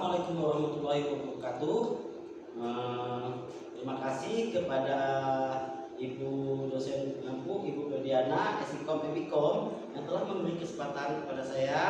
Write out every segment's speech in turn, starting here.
Assalamualaikum warahmatullahi wabarakatuh. Terima kasih kepada Ibu dosen Nampu, Ibu Ferdiana, Esikom Epikom yang telah memberi kesempatan kepada saya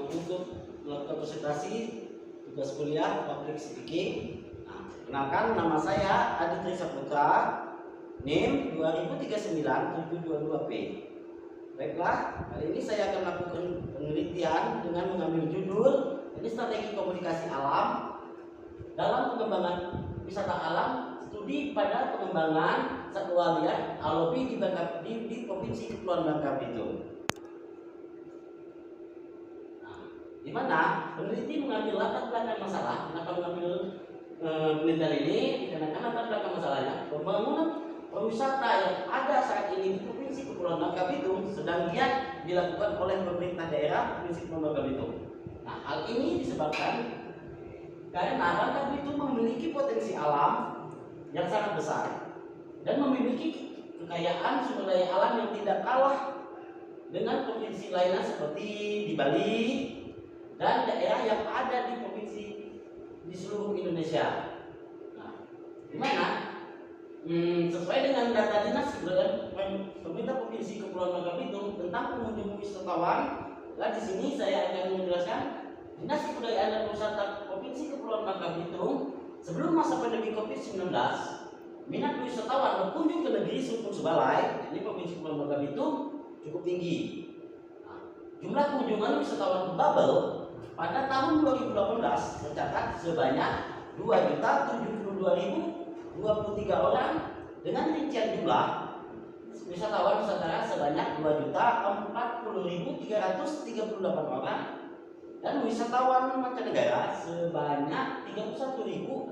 untuk melakukan presentasi tugas kuliah Public Speaking. Kenalkan, nama saya Adi Trisaputra, NIM 2039-722P. Baiklah, kali ini saya akan melakukan penelitian dengan mengambil judul ini strategi komunikasi alam dalam pengembangan wisata alam, studi pada pengembangan satwa liar alobi di Provinsi Kepulauan Bangka Belitung. Di mana peneliti mengambil latar belakang masalah. Kenapa mengambil penelitian ini? Dikarenakan latar belakang masalahnya pembangunan pariwisata yang ada saat ini di Provinsi Kepulauan Bangka Belitung sedang giat dilakukan oleh pemerintah daerah Provinsi Kepulauan Bangka Belitung. Nah, hal ini disebabkan karena Bangka Belitung memiliki potensi alam yang sangat besar dan memiliki kekayaan sumber daya alam yang tidak kalah dengan provinsi lainnya seperti di Bali dan daerah yang ada di provinsi di seluruh Indonesia. Nah, di mana sesuai dengan data dinas pemerintah provinsi Kepulauan Bangka Belitung tentang pengunjung wisatawan, di sini saya akan menjelaskan Dinas Kebudayaan dan Pariwisata Provinsi Kepulauan Bangka Belitung sebelum masa pandemi COVID-19, minat wisatawan berkunjung ke negeri Sumpung Sebalai, ini Provinsi Kepulauan Bangka Belitung, cukup tinggi. Jumlah kunjungan wisatawan ke Babel pada tahun 2018 tercatat sebanyak 2.072.023 orang dengan rincian jumlah wisatawan Nusantara sebanyak 2.040.338 orang dan wisatawan mancanegara sebanyak 31.685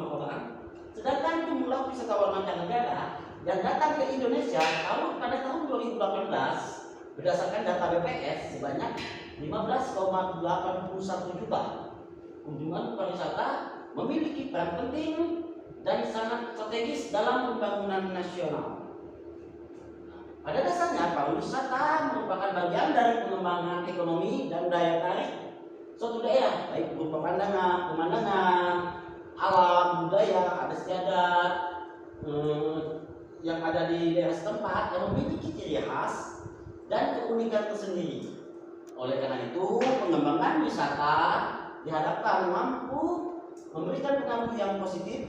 orang. Sedangkan jumlah wisatawan mancanegara yang datang ke Indonesia pada tahun 2018 berdasarkan data BPS sebanyak 15,81 juta. Kunjungan pariwisata memiliki peran penting dan sangat strategis dalam pembangunan nasional. Pada dasarnya, pariwisata merupakan bagian dari pengembangan ekonomi dan daya tarik suatu daerah, baik berupa pemandangan, alam, budaya, adat istiadat yang ada di daerah setempat yang memiliki ciri khas dan keunikan tersendiri. Oleh karena itu, pengembangan wisata diharapkan mampu memberikan pengaruh yang positif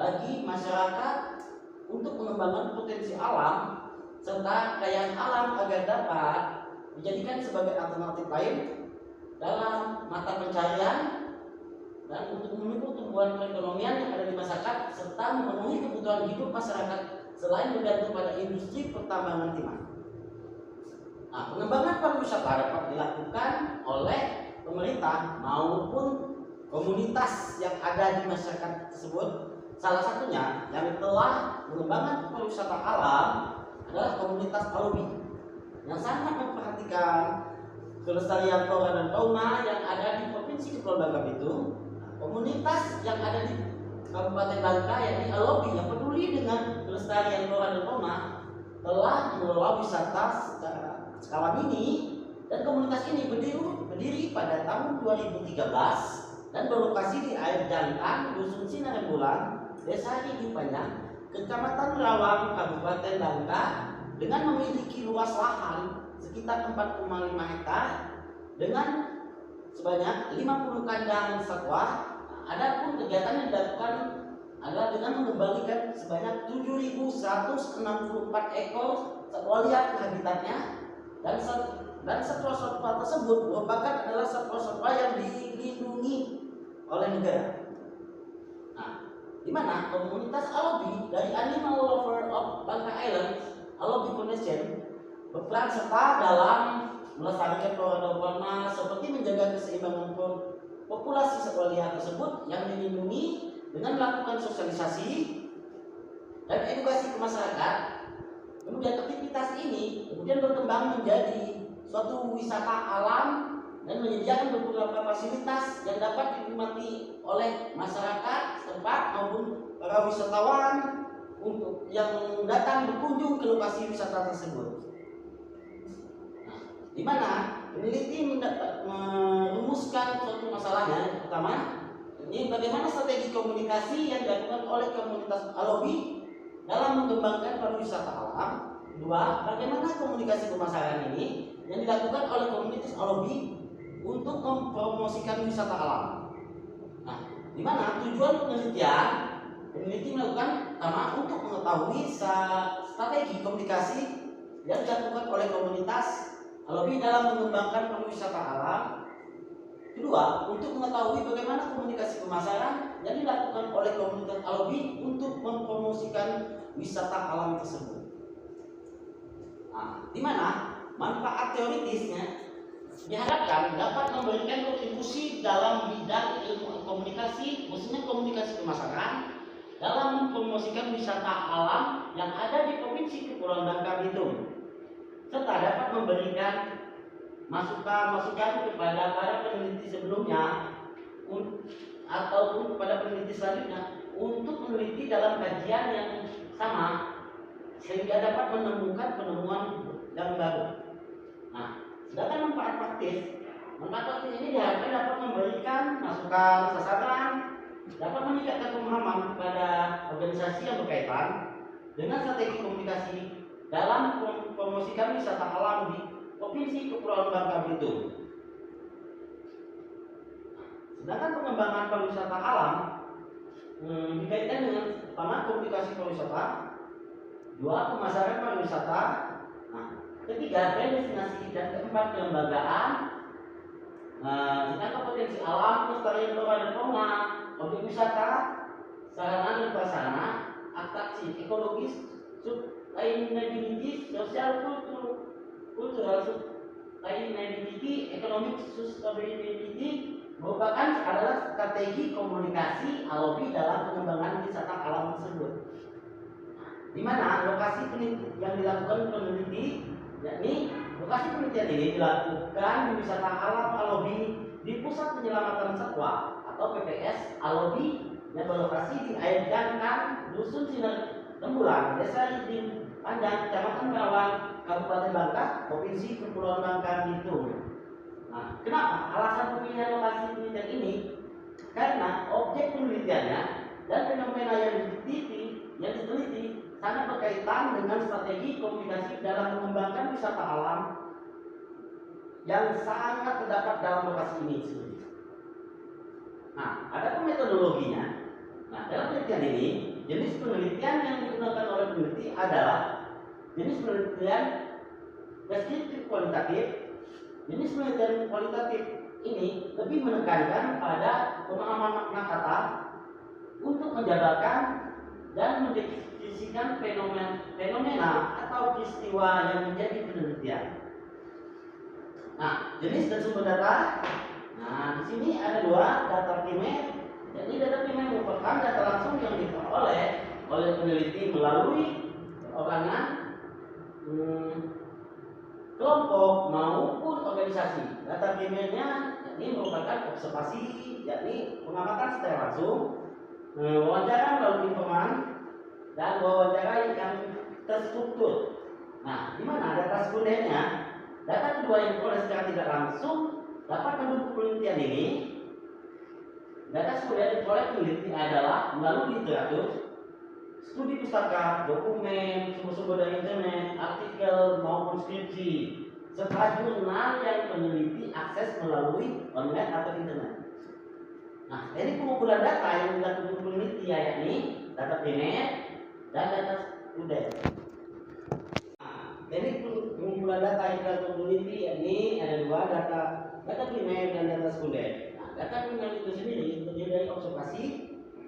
bagi masyarakat untuk pengembangan potensi alam serta kekayaan alam agar dapat dijadikan sebagai alternatif lain dalam mata pencarian dan untuk mendukung pertumbuhan perekonomian yang ada di masyarakat serta memenuhi kebutuhan hidup masyarakat selain bergantung pada industri pertambangan timah. Nah, pengembangan pariwisata dapat dilakukan oleh pemerintah maupun komunitas yang ada di masyarakat tersebut. Salah satunya yang telah mengembangkan pariwisata alam adalah komunitas alobi yang sangat memperhatikan kelestarian flora dan fauna yang ada di Provinsi Kepulauan Bangka Belitung. Komunitas yang ada di Kabupaten Bangka yakni alobi yang peduli dengan kelestarian flora dan fauna telah mengelola wisata secara skala mini dan komunitas ini berdiri pada tahun 2013 dan berlokasi di Air Jantan, Dusun Sinarembulan, Desa Hidupanya, Kecamatan Rawang, Kabupaten Bangka, dengan memiliki luas lahan sekitar 4,5 hektar dengan sebanyak 50 kandang satwa. Adapun kegiatan yang dilakukan adalah dengan mengembalikan sebanyak 7.164 ekor satwa liar ke habitatnya dan satwa-satwa tersebut merupakan adalah satwa-satwa yang dilindungi oleh negara. Di mana komunitas alobi dari Animal Lover of Bangka Island, Alobi Foundation, berperan serta dalam melestarikan flora dan fauna seperti menjaga keseimbangan populasi satwa liar tersebut yang dilindungi dengan melakukan sosialisasi dan edukasi ke masyarakat. Kemudian aktivitas ini kemudian berkembang menjadi suatu wisata alam dan menyediakan beberapa fasilitas yang dapat dinikmati oleh masyarakat setempat maupun para wisatawan untuk yang datang berkunjung ke lokasi wisata tersebut. Di mana peneliti merumuskan suatu masalahnya. Yang pertama, ini bagaimana strategi komunikasi yang dilakukan oleh komunitas alobi dalam mengembangkan pariwisata alam. Kedua, bagaimana komunikasi pemasaran ini yang dilakukan oleh komunitas alobi untuk mempromosikan wisata alam. Nah, di mana tujuan penelitian? Peneliti melakukan pertama untuk mengetahui strategi komunikasi yang dilakukan oleh komunitas alobi dalam mengembangkan pariwisata alam. Kedua, untuk mengetahui bagaimana komunikasi pemasaran yang dilakukan oleh komunitas alobi untuk mempromosikan wisata alam tersebut. Nah, di mana manfaat teoritisnya diharapkan dapat memberikan kontribusi dalam bidang ilmu komunikasi, khususnya komunikasi pemasaran, dalam mempromosikan wisata alam yang ada di Provinsi Kepulauan Bangka Belitung, serta dapat memberikan masukan kepada para peneliti sebelumnya ataupun kepada peneliti selanjutnya untuk meneliti dalam kajian yang sama sehingga dapat menemukan penemuan yang baru. Nah, sedangkan manfaat praktis ini diharapkan dapat memberikan masukan sasaran, dapat meningkatkan pemahaman kepada organisasi yang berkaitan dengan strategi komunikasi dalam mempromosikan wisata alam di Provinsi Kepulauan Bangka Belitung. Sedangkan pengembangan pariwisata alam dikaitkan dengan pertama komunikasi pariwisata, dua pemasaran pariwisata, nah, ketiga destinasi, dan keempat kelembagaan. Sedangkan potensi alam, kelestarian flora dan fauna, objek wisata, sarana dan prasarana, atraksi ekologis, sustainability, sosial kultural sustainability, economic sustainability merupakan adalah strategi komunikasi alobi dalam pengembangan wisata alam tersebut. Di mana lokasi yang dilakukan peneliti, yakni lokasi penelitian ini dilakukan di wisata alam alobi di Pusat Penyelamatan Satwa atau PPS alobi yang berlokasi di Air Jangkang, Dusun Sinar Tembulan, Desa Ijin Panjang, Kecamatan Karawang, Kabupaten Bangka, Provinsi Kepulauan Bangka Belitung. Nah, kenapa alasan pemilihan lokasi penelitian ini? Karena objek penelitiannya dan fenomena yang diteliti sangat berkaitan dengan strategi komunikasi dalam mengembangkan wisata alam yang sangat terdapat dalam lokasi ini sendiri. Nah, ada metodologinya. Nah, dalam penelitian ini, jenis penelitian yang digunakan oleh peneliti adalah jenis penelitian deskriptif kualitatif. Jenis penelitian kualitatif ini lebih menekankan pada pemahaman makna kata untuk menjabarkan dan mendefinisikan fenomena atau peristiwa yang menjadi penelitian. Nah, jenis dan sumber data. Nah, di sini ada dua, data primer. Jadi data primer merupakan data langsung yang diperoleh oleh peneliti melalui perorangan, kelompok maupun organisasi. Data primernya ini merupakan observasi, yakni pengamatan secara langsung, wawancara melalui informan, dan wawancara yang terstruktur. Nah, di mana data sekundernya? Data kedua yang diperoleh secara tidak langsung dapat mendukung penelitian ini. Data sekunder yang diperoleh peneliti adalah melalui literatur, studi pustaka, dokumen, sumber-sumber dari internet, artikel maupun skripsi, serta jurnal yang peneliti akses melalui online atau internet. Nah, dari pengumpulan data yang dilakukan peneliti yakni data primer dan data sekunder. Nah, dari pengumpulan data yang dilakukan peneliti yakni ada dua, data primer dan data sekunder. Nah, data primer itu sendiri terdiri dari observasi,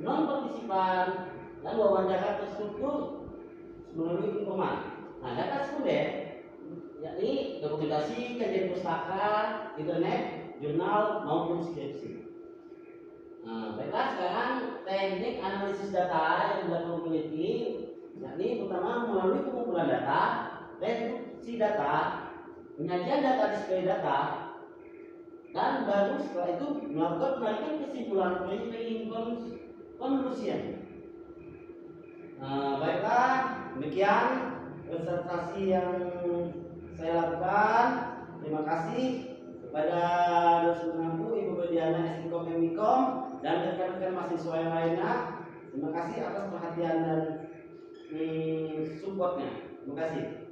non partisipan, dan wawancara terstruktur melalui informan. Nah, data sekunder yakni dokumentasi, kajian pustaka, internet, jurnal maupun skripsi. Nah, baiklah, sekarang teknik analisis data yang dilakukan peneliti yakni pertama melalui pengumpulan data, reduksi data, penyajian data, display data, dan baru setelah itu melakukan penarikan kesimpulan konklusian. Baiklah, demikian presentasi yang saya lakukan. Terima kasih. mahasiswa yang lainnya. Terima kasih atas perhatian dan supportnya. Terima kasih.